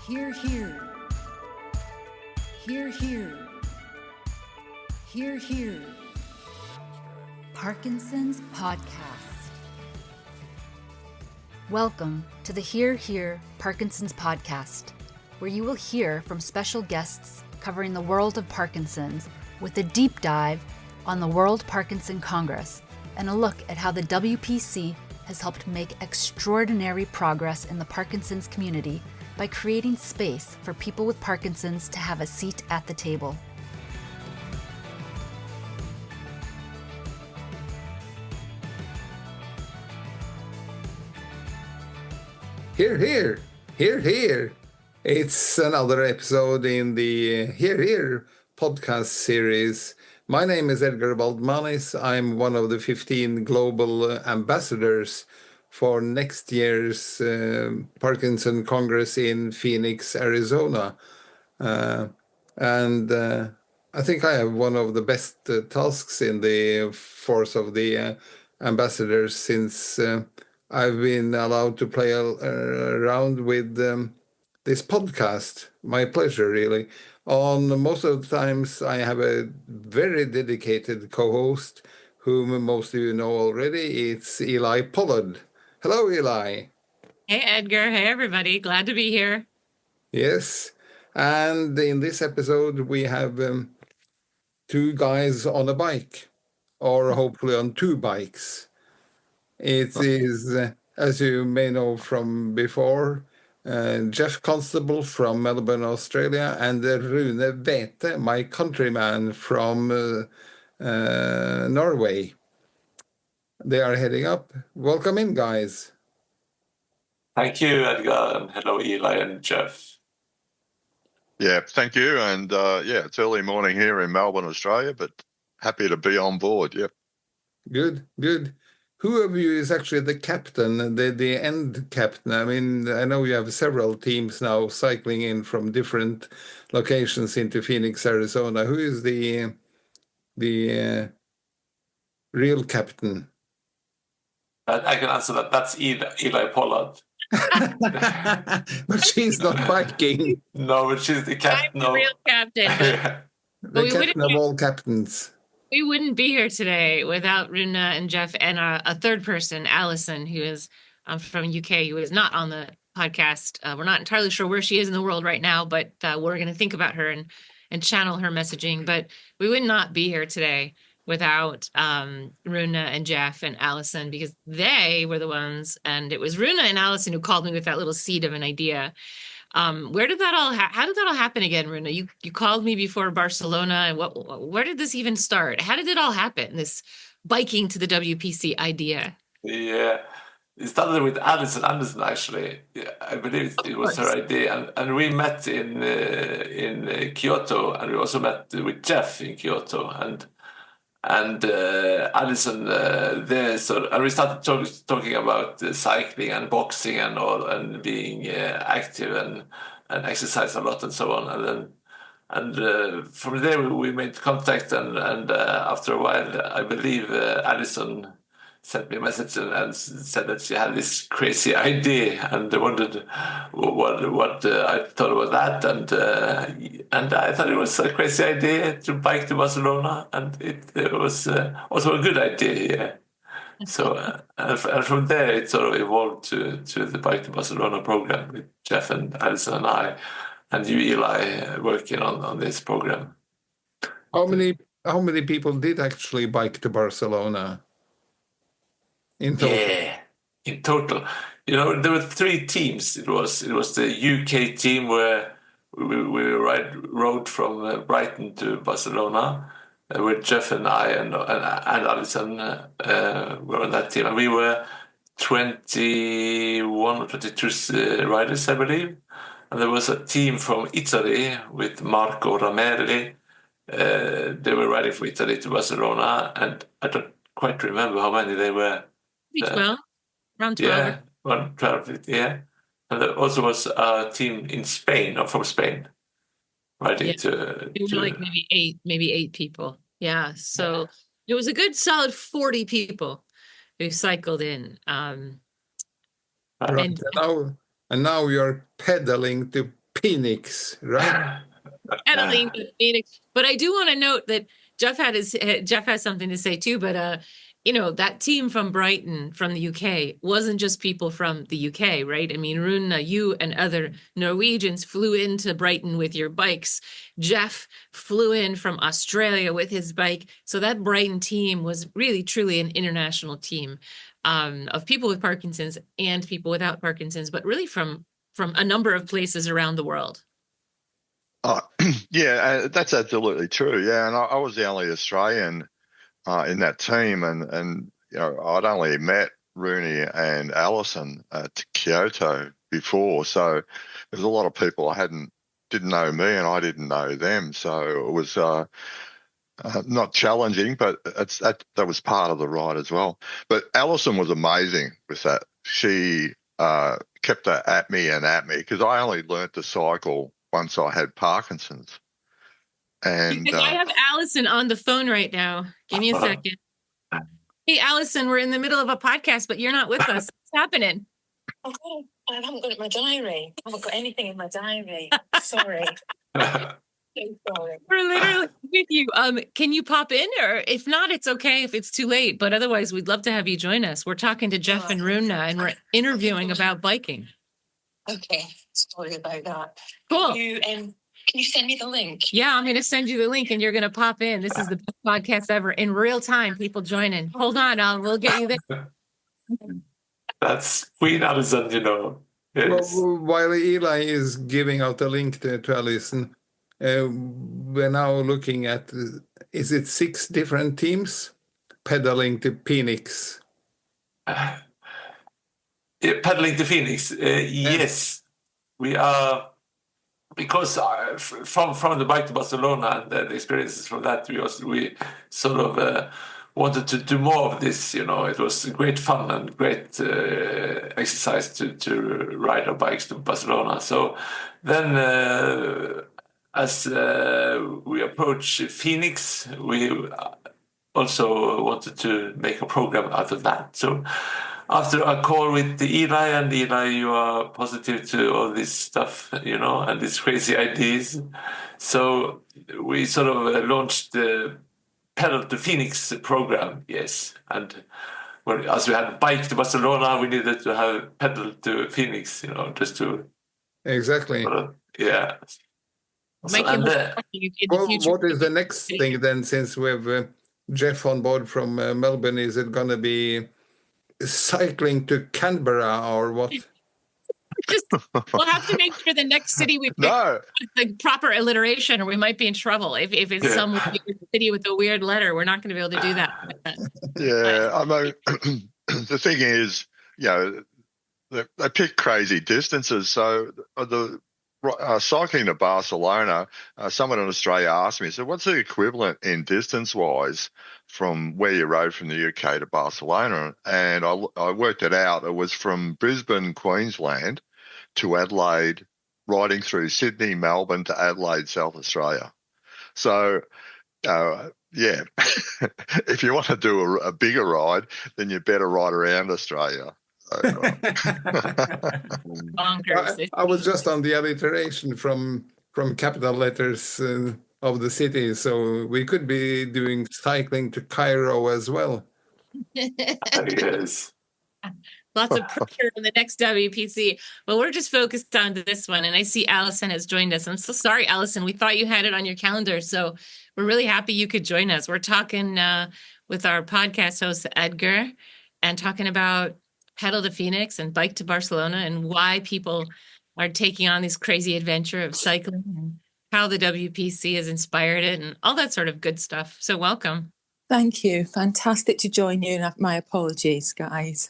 Hear, hear. Hear, hear. Hear, hear. Parkinson's Podcast. Welcome to the Hear, Hear Parkinson's Podcast, where you will hear from special guests covering the world of Parkinson's with a deep dive on the World Parkinson Congress and a look at how the WPC has helped make extraordinary progress in the Parkinson's community by creating space for people with Parkinson's to have a seat at the table. Hear, hear, hear, hear. It's another episode in the Hear, Hear podcast series. My name is Edgar Valdmanis. I'm one of the 15 global ambassadors for next year's Parkinson Congress in Phoenix, Arizona. I think I have one of the best tasks in the force of the ambassadors since I've been allowed to play around with this podcast. My pleasure, really. On most of the times, I have a very dedicated co-host, whom most of you know already. It's Eli Pollard. Hello, Eli. Hey, Edgar. Hey, everybody. Glad to be here. Yes. And in this episode, we have two guys on a bike, or hopefully on two bikes. It is, as you may know from before, Geoff Constable from Melbourne, Australia, and Rune Vethe, my countryman from Norway. They are heading up. Welcome in, guys. Thank you, Edgar, and hello, Eli and Geoff. Yeah, thank you. And it's early morning here in Melbourne, Australia, but happy to be on board. Yep. Good, good. Who of you is actually the captain, the end captain? I mean, I know you have several teams now cycling in from different locations into Phoenix, Arizona. Who is the real captain? I can answer that. That's Eli Pollard. But she's not biking. No, but she's the captain. I'm the real captain. The captain of all captains. We wouldn't be here today without Rune and Geoff and a third person, Alison, who is from UK, who is not on the podcast. We're not entirely sure where she is in the world right now, but we're going to think about her and channel her messaging. But we would not be here today without Rune and Geoff and Alison, because they were the ones, and it was Rune and Alison who called me with that little seed of an idea. Where did that all how did that all happen again, Rune? You called me before Barcelona, and where did this even start? How did it all happen, this biking to the WPC idea? Yeah, it started with Alison Anderson, actually. Yeah, I believe it was her idea, and we met in Kyoto, and we also met with Geoff in Kyoto, and Alison there. So, and we started talking about cycling and boxing and all, and being active and exercise a lot and so on. And from there we made contact, and after a while, I believe Alison sent me a message and said that she had this crazy idea and wondered what I thought about that, and I thought it was a crazy idea to bike to Barcelona, and it was also a good idea. Yeah. So and from there it sort of evolved to the Bike to Barcelona program with Geoff and Alison and I, and you, Eli, working on this program. How many people did actually bike to Barcelona? In total? Yeah, in total. You know, there were three teams. It was the UK team where we rode from Brighton to Barcelona, with Geoff and I and Alison were on that team. And we were 21 or 22 riders, I believe. And there was a team from Italy with Marco Ramelli. They were riding from Italy to Barcelona, and I don't quite remember how many they were. 12, around 12. Yeah, around 12, yeah. And there also was a team in Spain, or from Spain, riding to... It was like maybe eight people. Yeah, so it was a good solid 40 people who cycled in. Right. And now you're pedaling to Phoenix, right? Pedaling to Phoenix. But I do want to note that Geoff has something to say too. But that team from Brighton, from the UK, wasn't just people from the UK, right? I mean, Rune, you and other Norwegians flew into Brighton with your bikes. Geoff flew in from Australia with his bike. So that Brighton team was really, truly an international team of people with Parkinson's and people without Parkinson's, but really from a number of places around the world. Oh, yeah, that's absolutely true. Yeah, and I was the only Australian in that team, and I'd only met Rune and Alison at Kyoto before, so there's a lot of people didn't know me, and I didn't know them. So it was not challenging, but that was part of the ride as well. But Alison was amazing with that. She kept at me because I only learnt to cycle once I had Parkinson's. And because I have Alison on the phone right now. Give me a second. Hey, Alison, we're in the middle of a podcast, but you're not with us. What's happening? I haven't got it in my diary. I haven't got anything in my diary. Sorry. So sorry. We're literally with you. Can you pop in? Or if not, it's okay if it's too late. But otherwise, we'd love to have you join us. We're talking to Geoff and Rune, and we're interviewing about biking. Okay. Sorry about that. Cool. Can you send me the link? Yeah, I'm going to send you the link and you're going to pop in. This is the best podcast ever in real time. People joining. Hold on, we'll get you there. That's Queen Alison, Yes. Well, while Eli is giving out the link to Alison, we're now looking at, is it 6 different teams pedaling to Phoenix? Pedaling to Phoenix, yes. We are... Because from the bike to Barcelona and the experiences from that, we sort of wanted to do more of this. It was great fun and great exercise to ride our bikes to Barcelona. So then, as we approach Phoenix, we also wanted to make a program out of that. So after a call with Eli, and Eli, you are positive to all this stuff, and these crazy ideas. So we sort of launched the Pedal to Phoenix program, yes. And as we had bike to Barcelona, we needed to have pedal to Phoenix, just to... Exactly. Yeah. So, what is the next thing then, since we have Geoff on board from Melbourne? Is it going to be cycling to Canberra or what? We'll have to make sure the next city we pick the proper alliteration, or we might be in trouble. If it's some weird city with a weird letter, we're not going to be able to do that. Yeah, I mean, the thing is, they pick crazy distances. So the cycling to Barcelona, someone in Australia asked me, so what's the equivalent in distance-wise from where you rode from the UK to Barcelona? And I worked it out. It was from Brisbane, Queensland to Adelaide, riding through Sydney, Melbourne to Adelaide, South Australia. So, if you want to do a bigger ride, then you better ride around Australia. I was just on the alliteration from capital letters of the city, so we could be doing cycling to Cairo as well. Yes. Lots of pressure in the next WPC. Well, we're just focused on this one, and I see Alison has joined us. I'm so sorry, Alison. We thought you had it on your calendar, so we're really happy you could join us. We're talking with our podcast host, Edgar, and talking about Pedal to Phoenix and Bike to Barcelona and why people are taking on this crazy adventure of cycling and how the WPC has inspired it and all that sort of good stuff. So welcome. Thank you. Fantastic to join you. My apologies, guys.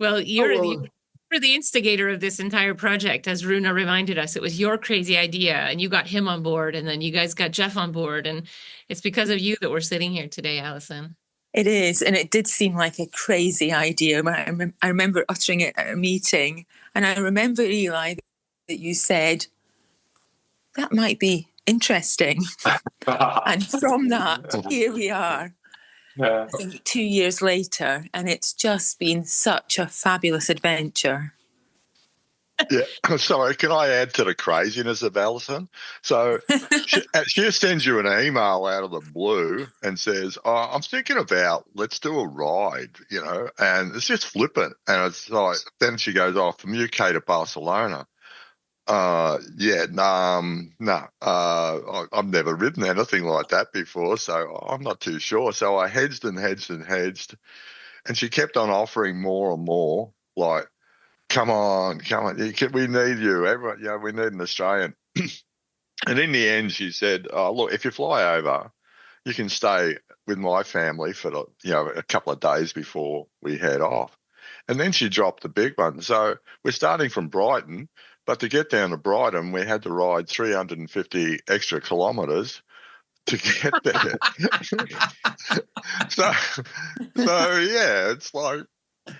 Well, you're the instigator of this entire project, as Rune reminded us. It was your crazy idea, and you got him on board, and then you guys got Geoff on board, and it's because of you that we're sitting here today, Alison. It is, and it did seem like a crazy idea. I remember uttering it at a meeting, and I remember, Eli, that you said, that might be interesting. And from that, here we are. I think 2 years later, and it's just been such a fabulous adventure. Yeah, sorry, can I add to the craziness of Alison? So she sends you an email out of the blue and says, "Oh, I'm thinking about let's do a ride, and it's just flippant." And it's like, then she goes, "Oh, from UK to Barcelona." No. I've never ridden anything like that before, so I'm not too sure. So I hedged and hedged and hedged, and she kept on offering more and more, like, come on, we need you. Everyone, we need an Australian. And in the end, she said, "Oh, look, if you fly over, you can stay with my family for a couple of days before we head off." And then she dropped the big one. So we're starting from Brighton, but to get down to Brighton, we had to ride 350 extra kilometres to get there. so yeah, it's like,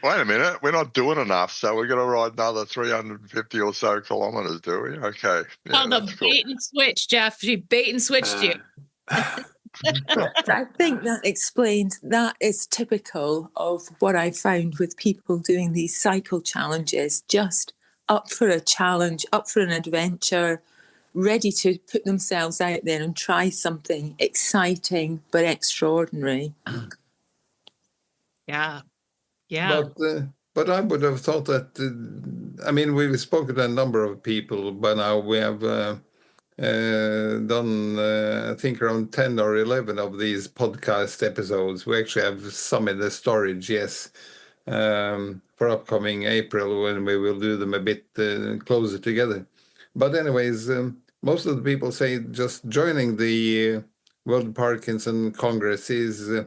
wait a minute, we're not doing enough, so we're going to ride another 350 or so kilometres, do we? Okay. Called the bait and switch, Geoff. She bait and switched you. I think that is typical of what I found with people doing these cycle challenges, just up for a challenge, up for an adventure, ready to put themselves out there and try something exciting but extraordinary. Yeah. But I would have thought that, we've spoken to a number of people, but now we have done, I think, around 10 or 11 of these podcast episodes. We actually have some in the storage, yes, for upcoming April, when we will do them a bit closer together. But anyways, most of the people say just joining the World Parkinson Congress is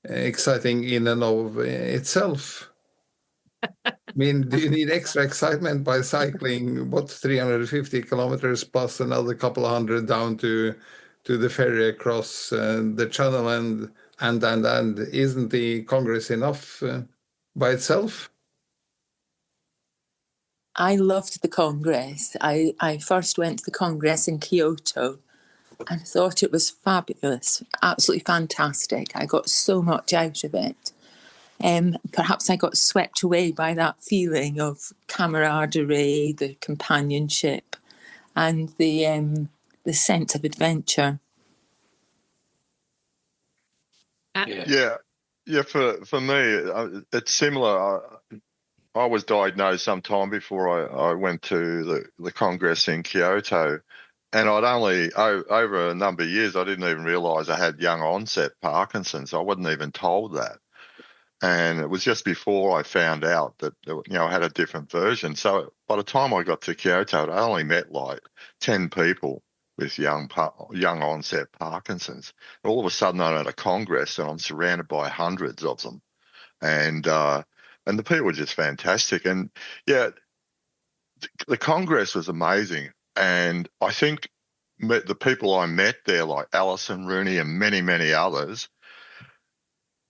exciting in and of itself. Do you need extra excitement by cycling 350 kilometers plus another couple of hundred down to the ferry across the channel, and isn't the Congress enough by itself? I loved the Congress. I first went to the Congress in Kyoto and thought it was fabulous, absolutely fantastic. I got so much out of it. Perhaps I got swept away by that feeling of camaraderie, the companionship, and the sense of adventure. Yeah. For me, it's similar. I was diagnosed some time before I went to the Congress in Kyoto, and I'd only over a number of years I didn't even realise I had young onset Parkinson's. I wasn't even told that. And it was just before I found out that, I had a different version. So by the time I got to Kyoto, I only met like 10 people with young onset Parkinson's. And all of a sudden, I'm at a Congress and I'm surrounded by hundreds of them. And the people were just fantastic. And yeah, the Congress was amazing. And I think the people I met there, like Alison, Rune, and many, many others,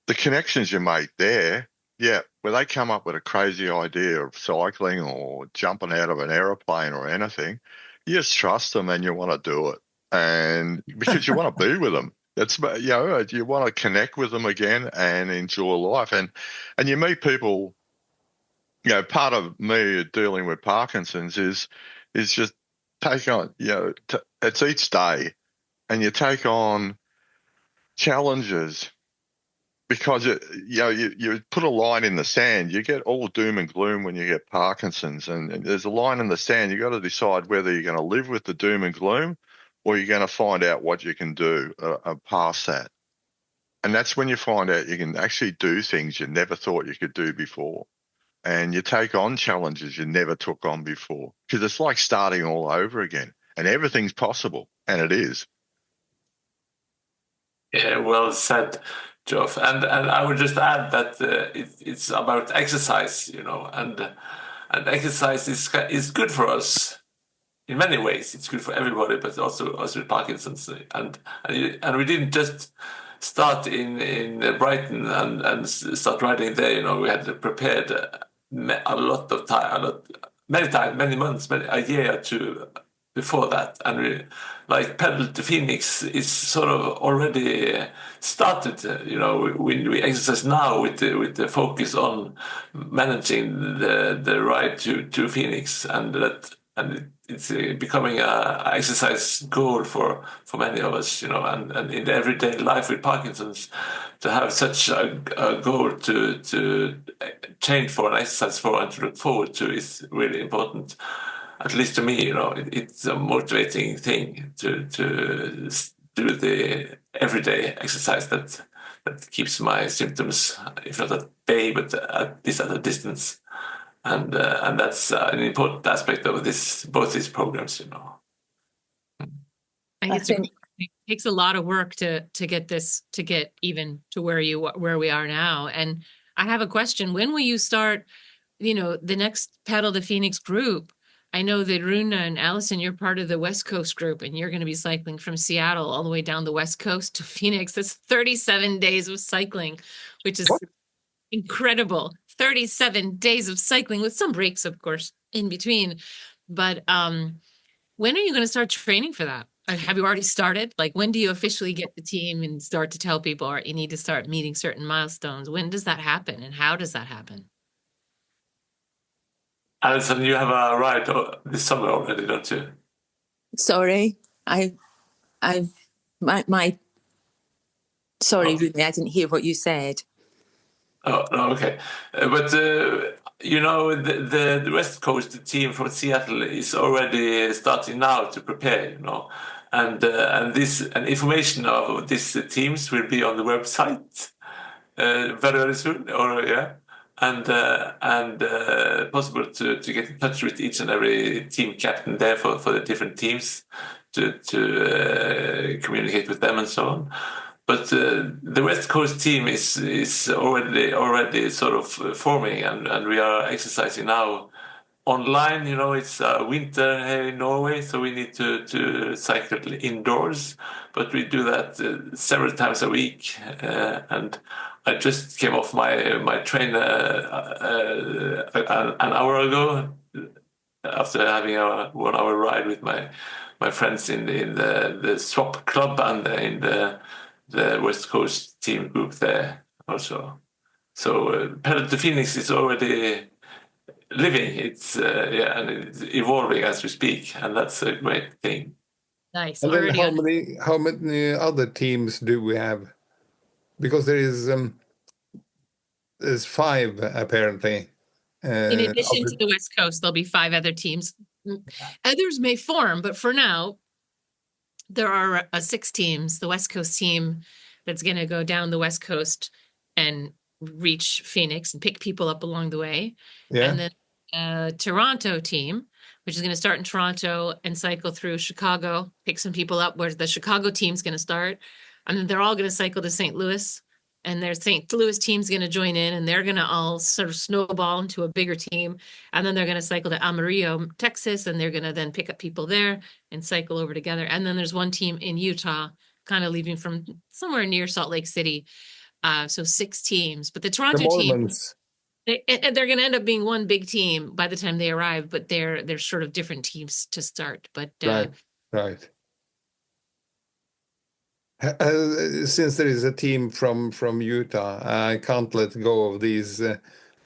the connections you make there, where they come up with a crazy idea of cycling or jumping out of an aeroplane or anything, you just trust them and you want to do it. And because you want to be with them. It's, you want to connect with them again and enjoy life. And you meet people, part of me dealing with Parkinson's is just take on, it's each day, and you take on challenges. Because you put a line in the sand, you get all doom and gloom when you get Parkinson's, and there's a line in the sand. You got to decide whether you're going to live with the doom and gloom, or you're going to find out what you can do past that. And that's when you find out you can actually do things you never thought you could do before, and you take on challenges you never took on before. Because it's like starting all over again, and everything's possible, and it is. Yeah, well said, Geoff. And I would just add that it's about exercise, and exercise is good for us in many ways. It's good for everybody, but also us with Parkinson's. And we didn't just start in Brighton and start riding there. We had prepared a lot of time, many months, a year to before that, and like Pedal to Phoenix is sort of already started. We exercise now with the focus on managing the ride to Phoenix, and it's becoming a exercise goal for many of us. And in the everyday life with Parkinson's, to have such a goal to change for and exercise for and to look forward to is really important. At least to me, it's a motivating thing to do the everyday exercise that keeps my symptoms, if not at bay, but at least at a distance. And that's an important aspect of both these programs. I think it takes a lot of work to get even to where we are now. And I have a question: when will you start? The next Pedal to Phoenix group. I know that Rune and Alison, you're part of the West Coast group, and you're going to be cycling from Seattle all the way down the West Coast to Phoenix. That's 37 days of cycling, which is incredible. 37 days of cycling with some breaks, of course, in between. But when are you going to start training for that? Have you already started? Like, when do you officially get the team and start to tell people, or you need to start meeting certain milestones? When does that happen, and how does that happen? Alison, you have a ride this summer already, don't you? Sorry, Rune, I didn't hear what you said. Oh, no, okay. But the West Coast team from Seattle is already starting now to prepare, and information of these teams will be on the website very, very soon, and possible to get in touch with each and every team captain there for the different teams to communicate with them and so on. But the West Coast team is already sort of forming, and we are exercising now online. It's winter here in Norway, so we need to cycle indoors, but we do that several times a week. And I just came off my train an hour ago after having a 1 hour ride with my friends in the swap club and in the West Coast team group there also. So Pedal to Phoenix is already living. It's and it's evolving as we speak, and that's a great thing. Nice. And then how many other teams do we have? Because there's 5 apparently. In addition to the West Coast, there'll be 5 other teams. Others may form, but for now, there are 6 teams. The West Coast team that's going to go down the West Coast and reach Phoenix and pick people up along the way. Yeah. And then Toronto team, which is going to start in Toronto and cycle through Chicago, pick some people up where the Chicago team's going to start. And then they're all going to cycle to St. Louis. And their St. Louis team's going to join in, and they're going to all sort of snowball into a bigger team. And then they're going to cycle to Amarillo, Texas, and they're going to then pick up people there and cycle over together. And then there's one team in Utah, kind of leaving from somewhere near Salt Lake City. So 6 teams. But the Toronto team, they're going to end up being one big team by the time they arrive, but they're sort of different teams to start. But right. Since there is a team from Utah, I can't let go of these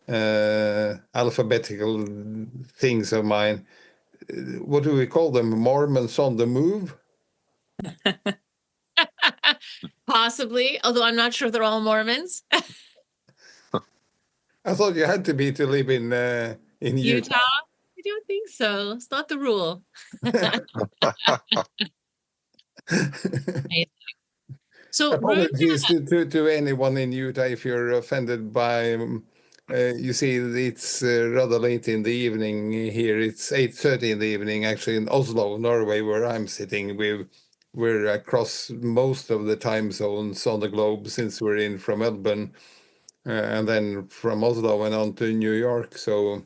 alphabetical things of mine. What do we call them? Mormons on the move? Possibly, although I'm not sure they're all Mormons. I thought you had to be to live in Utah. I don't think so. It's not the rule. So apologies to anyone in Utah if you're offended by. You see, it's rather late in the evening here. It's 8:30 in the evening, actually, in Oslo, Norway, where I'm sitting. We're across most of the time zones on the globe since we're in from Melbourne, and then from Oslo and on to New York. So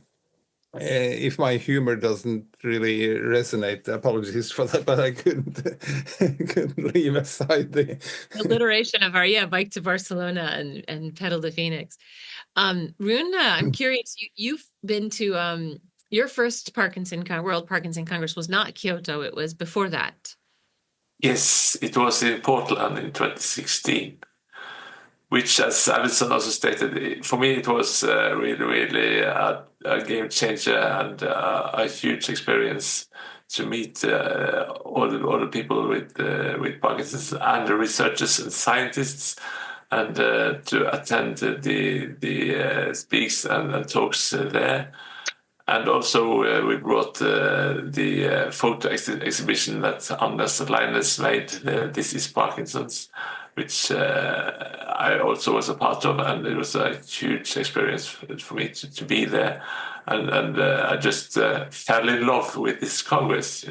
if my humor doesn't really resonate, apologies for that, but I couldn't leave aside the alliteration of our bike to Barcelona and pedal to Phoenix. Rune, I'm curious. You've been to Your first World Parkinson Congress was not Kyoto, it was before that. Yes, it was in Portland in 2016, which, as Alison also stated, for me it was really a game changer and a huge experience to meet all the people with Parkinson's and the researchers and scientists, and to attend the speaks and talks there. And also we brought the photo exhibition that Anders Linus made, This is Parkinson's, which I also was a part of, and it was a huge experience for me to be there. And I just fell in love with this Congress,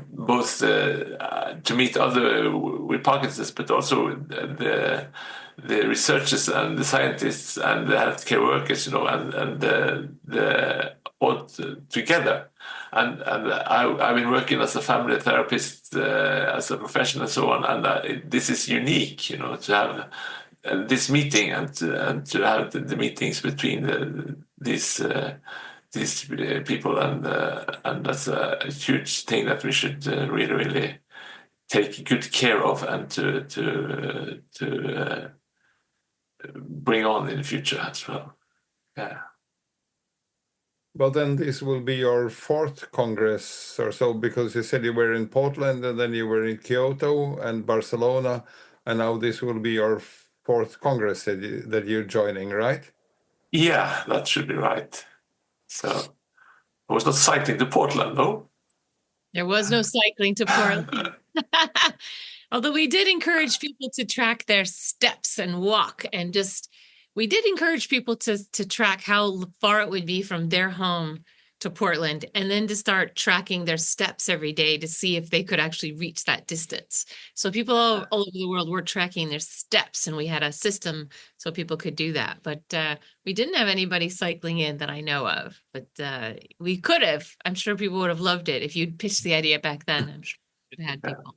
both to meet other with Parkinson's, but also the researchers and the scientists and the healthcare workers, and the all together. And I've been working as a family therapist, as a professional and so on, and this is unique, to have this meeting and to have the meetings between these people, and that's a huge thing that we should really take good care of and to bring on in the future as well. Yeah. Well, then this will be your fourth Congress or so, because you said you were in Portland and then you were in Kyoto and Barcelona, and now this will be your fourth Congress that you're joining, right? Yeah, that should be right. So I was not cycling to Portland, no? There was no cycling to Portland. Although we did encourage people to track their steps and walk, and we did encourage people to track how far it would be from their home to Portland, and then to start tracking their steps every day to see if they could actually reach that distance. So people all over the world were tracking their steps, and we had a system so people could do that. But we didn't have anybody cycling in that I know of, but we could have. I'm sure people would have loved it if you'd pitched the idea back then. I'm sure we'd have had people.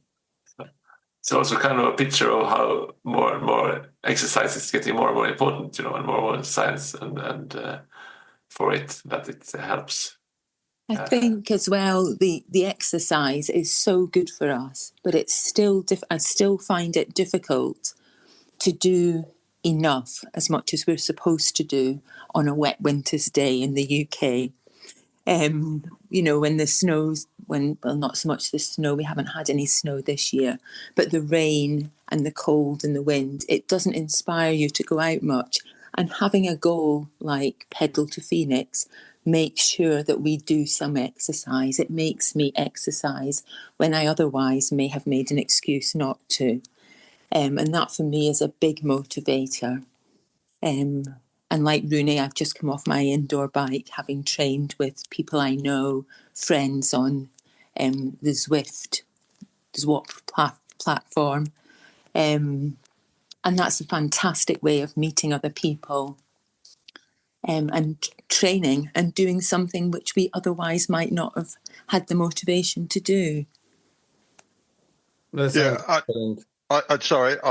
It's also kind of a picture of how more and more exercise is getting more and more important, and more science and for it, that it helps. I think as well, the exercise is so good for us, but it's still I still find it difficult to do enough, as much as we're supposed to do on a wet winter's day in the UK. When the snow's, not so much the snow, we haven't had any snow this year, but the rain and the cold and the wind, it doesn't inspire you to go out much. And having a goal like Pedal to Phoenix makes sure that we do some exercise. It makes me exercise when I otherwise may have made an excuse not to. And that for me is a big motivator. And like Rune, I've just come off my indoor bike, having trained with people I know, friends on the Zwift platform. And that's a fantastic way of meeting other people and training and doing something which we otherwise might not have had the motivation to do. I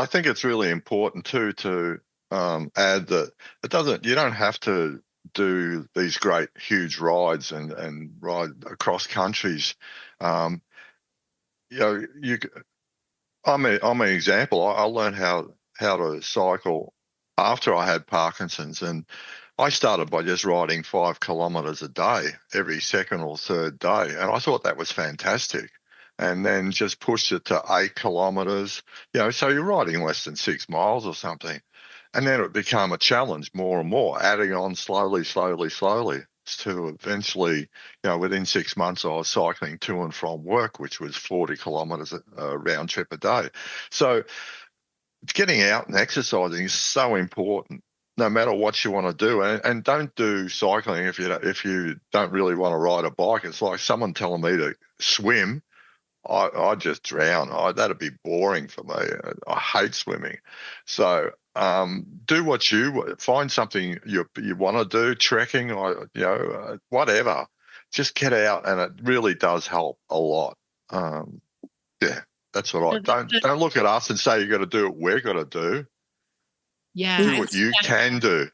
think it's really important too to add that you don't have to do these great huge rides and ride across countries. I'm an example. I learned how to cycle after I had Parkinson's, and I started by just riding 5 kilometres a day every second or third day, and I thought that was fantastic. And then just pushed it to 8 kilometres, so you're riding less than 6 miles or something. And then it became a challenge more and more, adding on slowly, to eventually, within 6 months, I was cycling to and from work, which was 40 kilometres a round trip a day. So getting out and exercising is so important, no matter what you want to do. And don't do cycling if you don't really want to ride a bike. It's like someone telling me to swim. I just drown. That'd be boring for me. I hate swimming. So do what you find something you want to do, trekking, or whatever. Just get out, and it really does help a lot. That's what don't look at us and say you got to do what we're got to do. Yeah, do what you can do.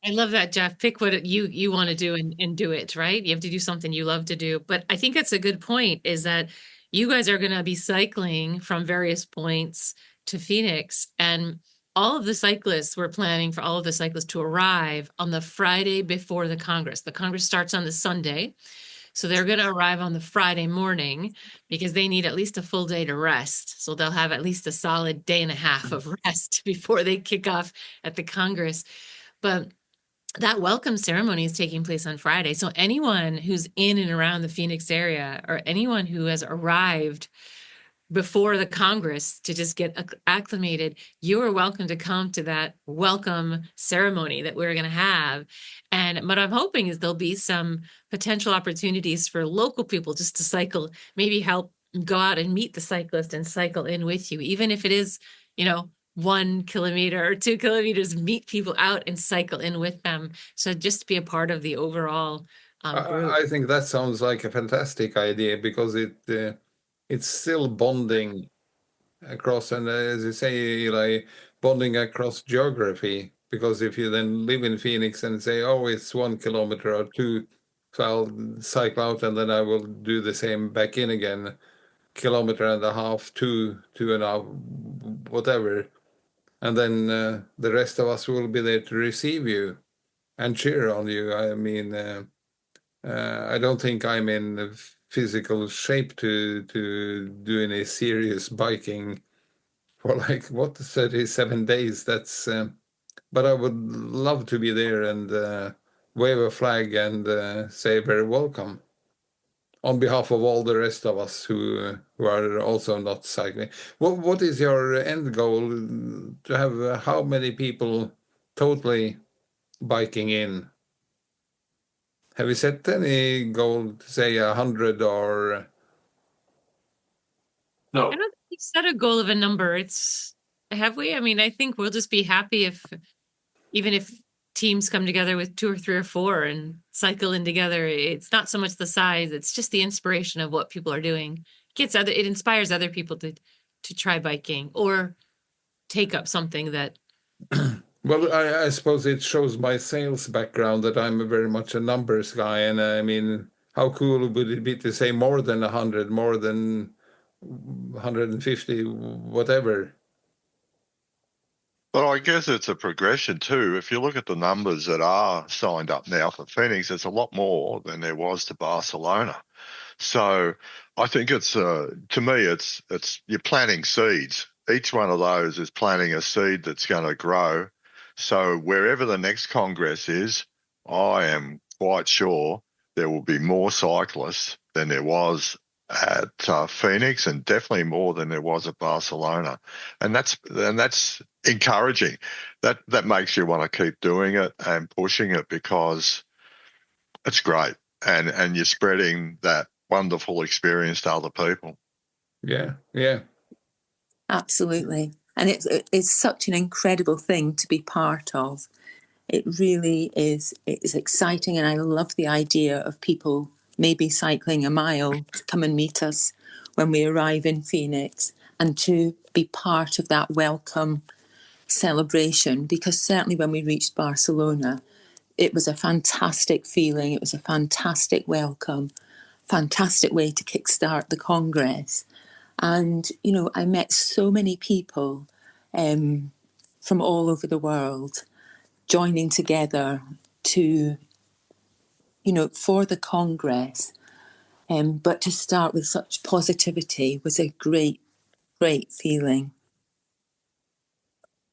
I love that, Geoff. Pick what you want to do and do it, right? You have to do something you love to do. But I think that's a good point, is that you guys are going to be cycling from various points to Phoenix, and all of the cyclists, we're planning for all of the cyclists to arrive on the Friday before the Congress. The Congress starts on the Sunday. So they're going to arrive on the Friday morning because they need at least a full day to rest. So they'll have at least a solid day and a half of rest before they kick off at the Congress. But that welcome ceremony is taking place on Friday. So anyone who's in and around the Phoenix area, or anyone who has arrived before the Congress to just get acclimated, you are welcome to come to that welcome ceremony that we're going to have. And what I'm hoping is there'll be some potential opportunities for local people just to cycle, maybe help go out and meet the cyclist and cycle in with you, even if it is, 1 kilometer or 2 kilometers, meet people out and cycle in with them. So just to be a part of the overall group. I think that sounds like a fantastic idea, because it's still bonding across, and as you say, like bonding across geography. Because if you then live in Phoenix and say, oh, it's 1 kilometer or 2, so I'll cycle out and then I will do the same back in again, 1.5 kilometers, 2.5, whatever. And then the rest of us will be there to receive you and cheer on you. I mean, I don't think I'm in physical shape to do any serious biking for 37 days. That's but I would love to be there and wave a flag and say very welcome on behalf of all the rest of us who are also not cycling. What is your end goal? To have how many people totally biking in? Have you set any goal to say 100 or? No. I don't think we set a goal of a number. Have we? I mean, I think we'll just be happy even if teams come together with 2 or 3 or 4 and cycle in together. It's not so much the size, it's just the inspiration of what people are doing. It inspires other people to try biking or take up something that. Well, I suppose it shows my sales background that I'm very much a numbers guy. And I mean, how cool would it be to say more than 100, more than 150, whatever? But I guess it's a progression too. If you look at the numbers that are signed up now for Phoenix, it's a lot more than there was to Barcelona. So I think it's to me, it's you're planting seeds. Each one of those is planting a seed that's going to grow. So wherever the next Congress is, I am quite sure there will be more cyclists than there was at Phoenix, and definitely more than there was at Barcelona, and that's encouraging. That makes you want to keep doing it and pushing it, because it's great, and you're spreading that wonderful experience to other people. Yeah, Absolutely, and it's such an incredible thing to be part of. It really is. It's exciting, and I love the idea of people maybe cycling a mile to come and meet us when we arrive in Phoenix, and to be part of that welcome celebration, because certainly when we reached Barcelona, it was a fantastic feeling. It was a fantastic welcome, fantastic way to kickstart the Congress. And, I met so many people from all over the world joining together to, for the Congress. But to start with such positivity was a great, great feeling.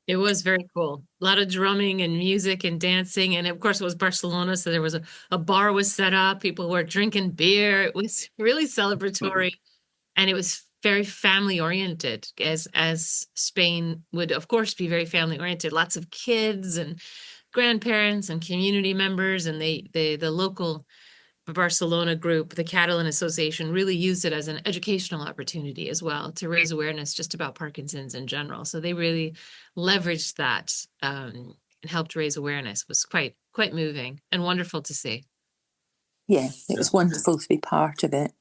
It was very cool. A lot of drumming and music and dancing. And of course, it was Barcelona. So there was a bar was set up. People were drinking beer. It was really celebratory. And it was very family oriented, as Spain would, of course, be very family oriented. Lots of kids and grandparents and community members. And the local Barcelona group, the Catalan Association, really used it as an educational opportunity as well to raise awareness just about Parkinson's in general. So they really leveraged that and helped raise awareness. It was quite moving and wonderful to see. Yeah, it was wonderful to be part of it.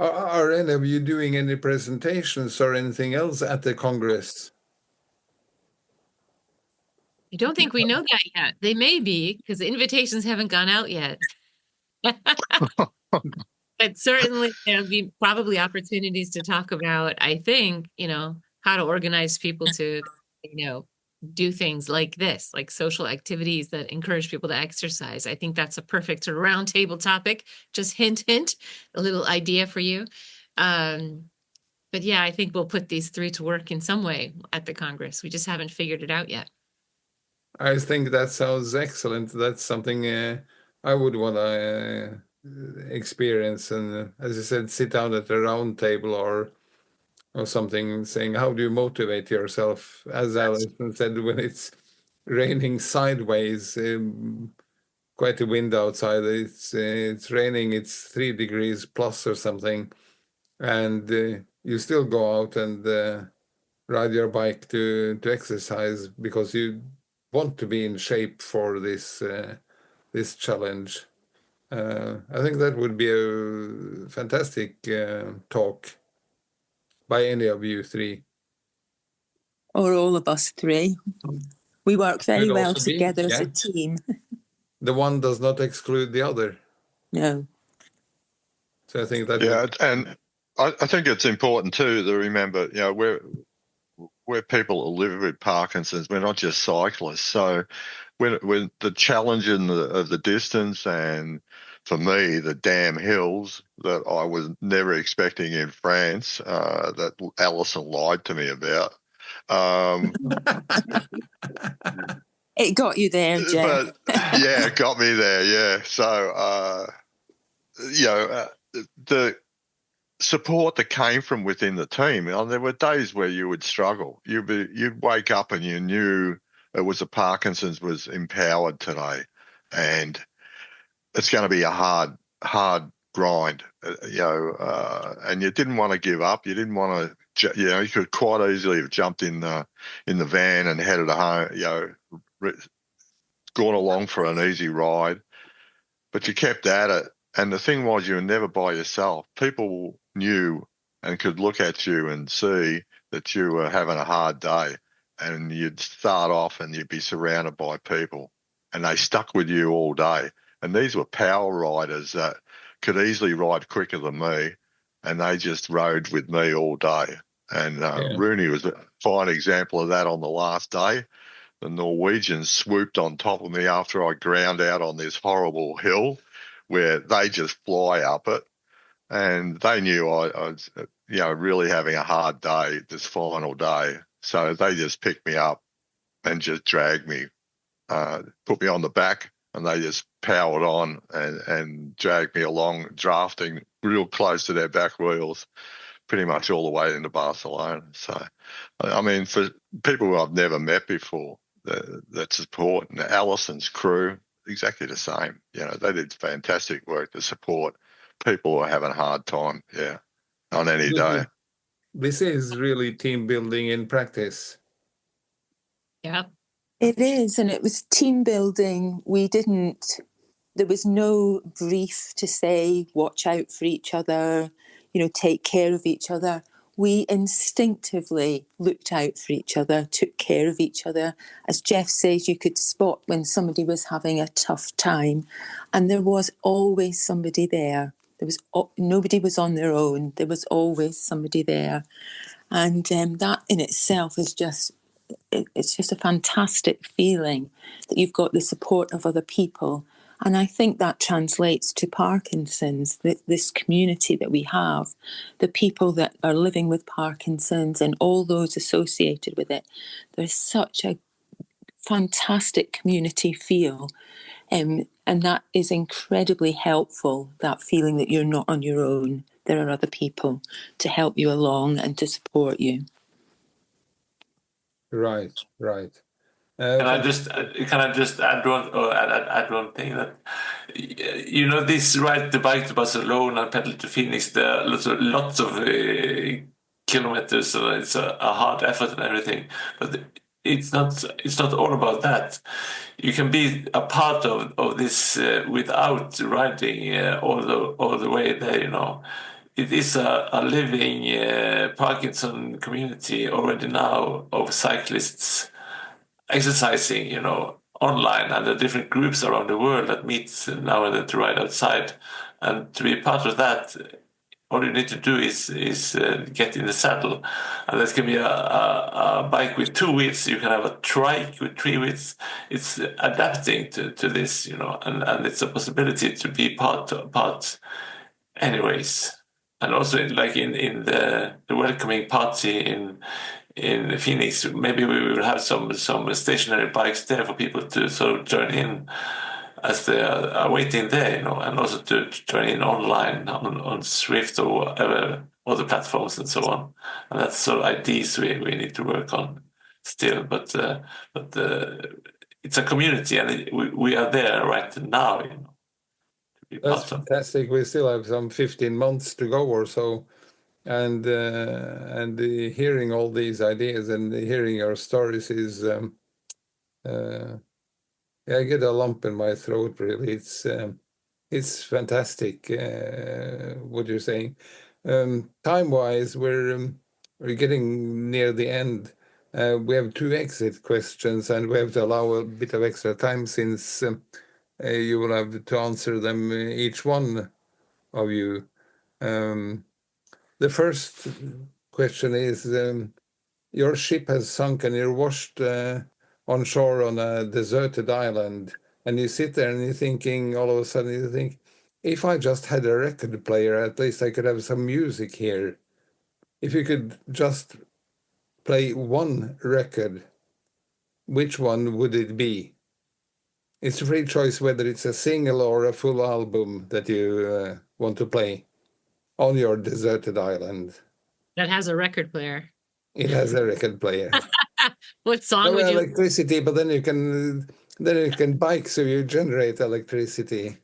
Are any of you doing any presentations or anything else at the Congress? I don't think we know that yet. They may be, because the invitations haven't gone out yet. But certainly there'll be probably opportunities to talk about, I think, how to organize people to, do things like this, like social activities that encourage people to exercise. I think that's a perfect sort of round table topic. Just hint, a little idea for you. But yeah, I think we'll put these three to work in some way at the Congress. We just haven't figured it out yet. I think that sounds excellent. That's something I would want to experience. And as you said, sit down at a round table or something, saying, how do you motivate yourself? As Alison said, when it's raining sideways, quite a wind outside, it's raining, it's 3 degrees plus or something, and you still go out and ride your bike to exercise because you want to be in shape for this challenge. I think that would be a fantastic talk by any of you three. Or all of us three. We work very well together as a yeah. team. The one does not exclude the other. No. So I think that. Yeah, and I think it's important too to remember, we're people who live with Parkinson's. We're not just cyclists. So when the challenge of the distance, and for me, the damn hills that I was never expecting in France, that Alison lied to me about. It got you there, Geoff. But yeah, it got me there. Yeah. So, the support that came from within the team. There were days where you would struggle. You'd wake up and you knew it was Parkinson's was empowered today, and it's going to be a hard grind. And you didn't want to give up. You didn't want to. You could quite easily have jumped in the van and headed home. Gone along for an easy ride, but you kept at it. And the thing was, you were never by yourself. People knew and could look at you and see that you were having a hard day, and you'd start off and you'd be surrounded by people, and they stuck with you all day. And these were power riders that could easily ride quicker than me, and they just rode with me all day. And Rune was a fine example of that on the last day. The Norwegians swooped on top of me after I ground out on this horrible hill where they just fly up it. And they knew I was, really having a hard day this final day. So they just picked me up and just dragged me, put me on the back, and they just powered on and dragged me along, drafting real close to their back wheels, pretty much all the way into Barcelona. So, I mean, for people who I've never met before, that support, and Alison's crew, exactly the same. They did fantastic work to support people who are having a hard time, on any day. This is really team building in practice. Yeah. It is, and it was team building. There was no brief to say, watch out for each other, take care of each other. We instinctively looked out for each other, took care of each other. As Geoff says, you could spot when somebody was having a tough time, and there was always somebody there. Nobody was on their own. There was always somebody there, and that in itself is it's just a fantastic feeling that you've got the support of other people. And I think that translates to Parkinson's, this community that we have, the people that are living with Parkinson's and all those associated with it. There's such a fantastic community feel, and that is incredibly helpful, that feeling that you're not on your own. There are other people to help you along and to support you. Right. Can I just add one thing that this ride the bike to Barcelona and pedal to Phoenix, there are lots of kilometers, so it's a hard effort and everything, but it's not all about that. You can be a part of this without riding all the way there. It is a living Parkinson community already now of cyclists. exercising, online, and the different groups around the world that meet now and then to ride outside. And to be part of that, all you need to do is get in the saddle, and that can be a bike with 2 wheels. You can have a trike with 3 wheels. It's adapting to this, and it's a possibility to be part anyways. And also in the welcoming party in Phoenix, maybe we will have some stationary bikes there for people to sort of join in as they are waiting there, and also to join in online on Swift or whatever other platforms and so on. And that's sort of ideas we need to work on still. But it's a community, and we are there right now. To be That's part of. fantastic. We still have some 15 months to go or so. And hearing all these ideas and hearing your stories is, I get a lump in my throat. Really, it's fantastic what you're saying. Time-wise, we're getting near the end. We have 2 exit questions, and we have to allow a bit of extra time since you will have to answer them, each one of you. The first question is, your ship has sunk and you're washed on shore on a deserted island, and you sit there and you're thinking, all of a sudden you think, if I just had a record player, at least I could have some music here. If you could just play one record, which one would it be? It's a free choice whether it's a single or a full album that you want to play on your deserted island. That has a record player. It has a record player. What song No would you? electricity, but then you can bike, so you generate electricity.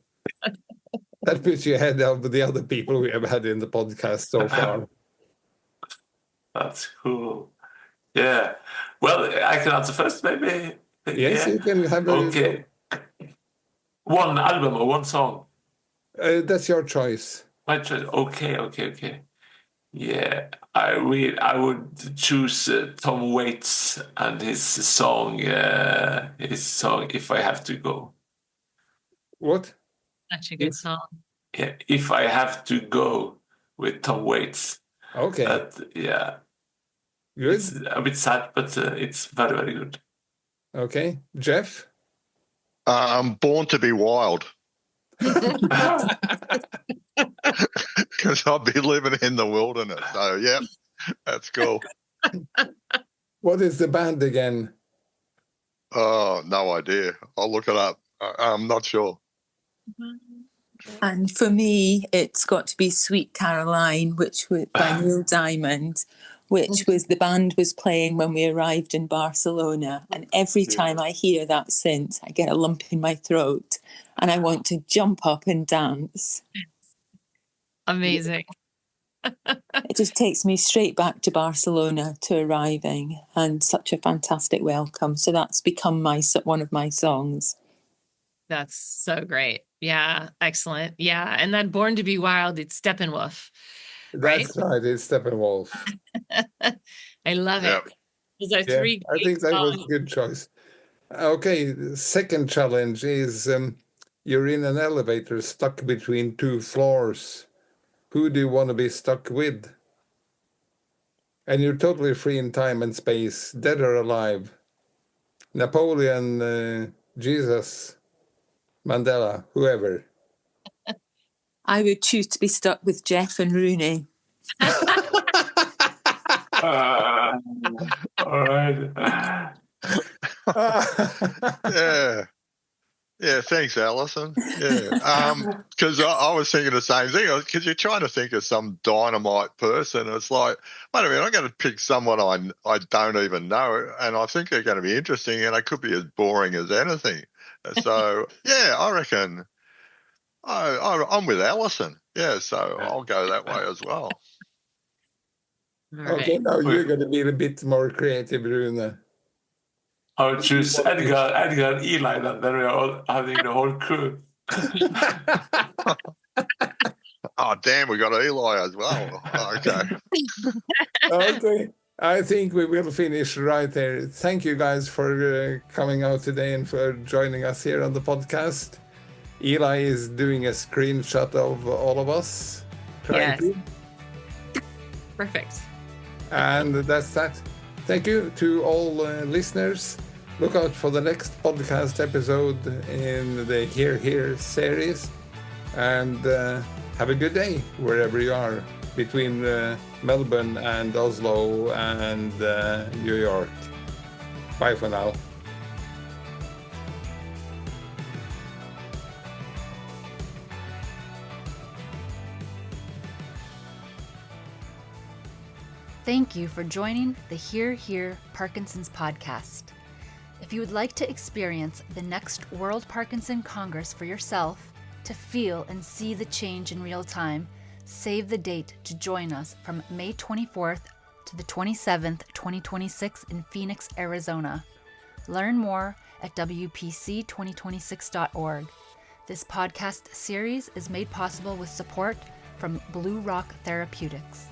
That puts you ahead of the other people we have had in the podcast so far. That's cool. Yeah. Well, I can answer first, maybe. Yes, yeah. you can have Okay. One album or one song? That's your choice. My choice. Okay. Yeah, I would choose Tom Waits and his song "If I Have to Go." What? Such a good song. Yeah, "If I Have to Go" with Tom Waits. Okay. Yeah. Good. It's a bit sad, but it's very, very good. Okay, Geoff. Born to be Wild. Because I'll be living in the wilderness. So, yeah, that's cool. What is the band again? Oh, no idea. I'll look it up. I'm not sure. And for me, it's got to be Sweet Caroline, which was by Neil Diamond, which was the band was playing when we arrived in Barcelona. And every time I hear that since, I get a lump in my throat and I want to jump up and dance. Amazing. It just takes me straight back to Barcelona to arriving, and such a fantastic welcome. So that's become one of my songs. That's so great. Yeah, excellent. Yeah, and that Born to be Wild, it's Steppenwolf. That's right, it's Steppenwolf. I love it. Those are 3 I think that was a good choice. Okay, the second challenge is you're in an elevator stuck between 2 floors. Who do you want to be stuck with? And you're totally free in time and space, dead or alive. Napoleon, Jesus, Mandela, whoever. I would choose to be stuck with Geoff and Rune. All right. Yeah, thanks, Alison. Yeah, because I was thinking the same thing. Because you're trying to think of some dynamite person. It's like, wait a minute, I'm going to pick someone I don't even know, and I think they're going to be interesting, and they could be as boring as anything. So, yeah, I reckon I'm with Alison. Yeah, so I'll go that way as well. All Okay, right. now you're going to be a bit more creative, Rune. I would choose Edgar and Eli, and then we are all having the whole crew. Oh, damn, we got Eli as well. Okay. Okay. I think we will finish right there. Thank you guys for coming out today and for joining us here on the podcast. Eli is doing a screenshot of all of us. Yes. Perfect. And that's that. Thank you to all listeners. Look out for the next podcast episode in the Here series. And have a good day wherever you are between Melbourne and Oslo and New York. Bye for now. Thank you for joining the Here Parkinson's podcast. If you would like to experience the next World Parkinson Congress for yourself, to feel and see the change in real time, save the date to join us from May 24th to the 27th, 2026 in Phoenix, Arizona. Learn more at WPC2026.org. This podcast series is made possible with support from Blue Rock Therapeutics.